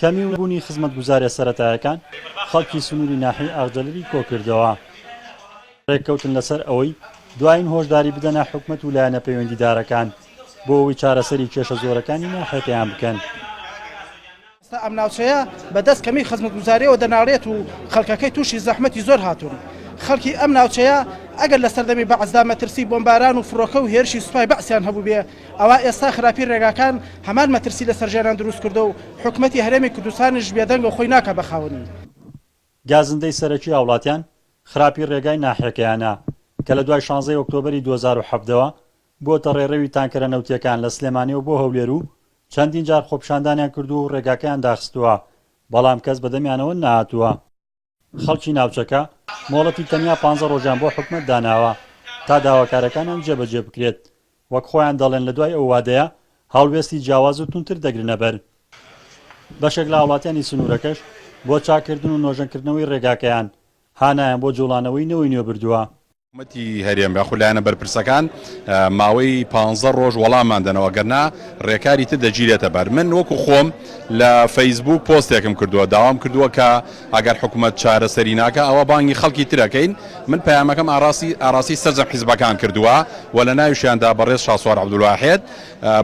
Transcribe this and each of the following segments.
کەمی و بوونی خزمەتگوزاریە سەرەتایەکان خەڵکی سنووری ناحیەی ئاغجەلەری کۆکردەوە. ڕێککەوتن لەسەر ئەوەی دوایین هۆشداری بدەنە حکومەت و لایەنە پەیوەندیدارەکان بۆ ئەوەی چارەسەری کێشە زۆرەکانی ناحیەکەیان بکەن. ئەم ناوچەیە بەدەست کەمی خزمەتگوزاریەوە دەناڕێت و خەڵکەکەی تووشی زەحمەتی زۆر هاتوون. خەڵکی ئەم ناوچەیە ئەگەر لە سەردەمی بەعزدا مەترسی بۆمباران و فڕۆکە و هێرشی سوپای بەعسیان هەبوو بێ ئەوە ئێستا خراپی ڕێگاکان هەمان مەترسی لە سەرژێران دروست کردو و حکومەتی هەرێمی کوردستانیش بێدەنگە خۆی ناکە بەخاوەنی. گازندەی سەرەکی هاوڵاتیان خراپی ڕێگای ناحیەکەیانە کە لە دوای 16 ئۆکتۆبەری 2017ەوە بۆتە ڕێڕەوی تانکەرە نەوتیەکان لە سلێمانیەوە بۆ هەولێر و چەندین جار خۆپشاندانیان کردو و ڕێگاکەیان داخستووە بەڵام کەس بەدەمیانەوە نهاتووە. خەڵکی ناوچەکە مۆڵەتی تەنیا 15 ڕۆژان بۆ حکومەت داناوە تا داواکارەکانیان جێبەجێ بکرێت وەک خۆیان دەڵێن لە دوای ئەو وادەیە هەڵوێستی جیاواز و تونتر دەگرنە بەر. بەشێک لە وڵاتیانی سنوورەکەش بۆ چاکردن و نۆژەنکردنەوەی ڕێگاکەیان هانایان بۆ جوڵانەوەی نەوەی نوێ بردووە. حکومەتی هەرێم خولایەنە بەرپرسەکان ماوەی 15 ڕۆژ وەڵاممان دەنەوە گەرنا ڕێکاری تر دەگیرێتە بەر. من وەکو خۆم لە فەیسبوک پۆستێکم کردووە داوام کردووە کە ئەگەر حکومەت چارەسەری ناکە ئەوە بانگی خەڵکی ترەکەین. من پەیامەکەم ئاراسی سەرجەم حیزبەکان کردووە و لە ناویشیاندا بەڕێز شاسوار عەبدولواحید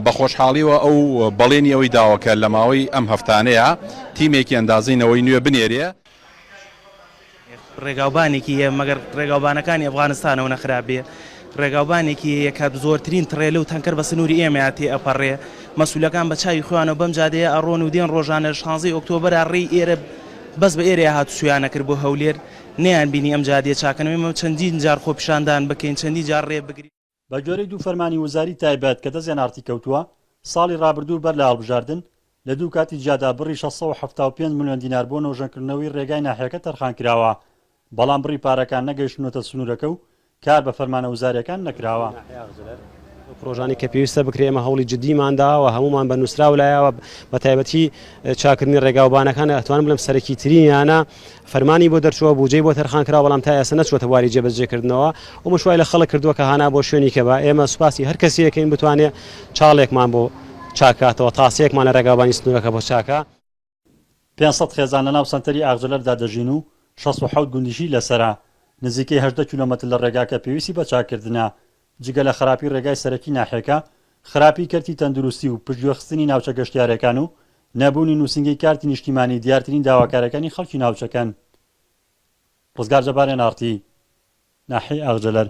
بە خۆشحاڵیەوە ئەو بەڵێنی ئەوەی داوە کە لە ماوەی ئەم هەفتانەیە تیمێکی ئەندازینەوەی نوێ بنێرێ. ڕێگاوبانێکی مەگەر ڕێگاوبانەکانی ئەفغانستانەوە نەخرابێ ڕێگاوبانێکی یەکات زۆرترین تڕێلە و تەنکەر بە سنووری ئێمەیاتی ئەپەڕێ مەسئولەکان بە چاوی خۆیانەوە بەم جادەیە ئەڕۆن و دێن ڕۆژانە 16 ئۆکتۆبەرە ڕێی ئێرە بەس بە ئێرە هات سویانە کرد بۆ هەولێر نەیان بینی ئەم جادەیە چاکەنەوەی چەندین جار خۆپیشاندان بکەین چەندی جار ڕێ بگرین. بە گوێرەی دوو فەرمانی وەزاری تایبەت کە دەستێنارتی کەوتووە ساڵی ڕابردوو بەر لە هەڵبژاردن لە دوو کاتی جادا بڕی 675 ملیۆن دینار بۆ نۆژەنکردنەوەی ڕێگای ناحیەکە تەرخان کراوە بەڵام بڕی پارەکان نەگەیشتنەوەتە سنوورەکە و کار بە فەرمانە وزاریەکان نەکراوە. پرۆژانی کە پێویستە بکرێ ئێمە هەوڵی جدیمانداوە هەمومان بە نووسراو لایەوە بە تایبەتی چاکردنی ڕێگاوبانەکان ئەتوانم بڵێم سەرەکی ترینیانە فەرمانی بۆ دەرچووە بودجەی بۆ تەرخان کراوە بەڵام تا ئێستا نەچووەتە واری جێبەجێکردنەوە و مشوای لە خەڵک کردووە کە هانا بۆ شوێنی کە بە ئێمە سوپاسی هەر کەسێکین بتوانێت چاڵێکمان بۆ چاکاتەوە تاسەیەکمان لە ڕێگاوبانی سنوورەکە بۆ چاکە. 500 خێزان لە ناو سەنتەری ئاغجەلەردا دەژین و 67 گوندیشی لەسرە نزیکەی 18 کیلۆمەتر لە ڕێگاکە پێویستی بە چاکردنە جگە لە خراپی ڕێگای سەرەکی ناحیەکە خراپی کەرتی تەندروستی و پشتگوێخستنی ناوچە گەشتیارەکان و نەبوونی نووسنگی کارتی نیشتیمانی دیارترین داواکارەکانی خەڵکی ناوچەکەن. ڕزگار جەبارێن ئارتی ناحیەی ئاغجەلەر.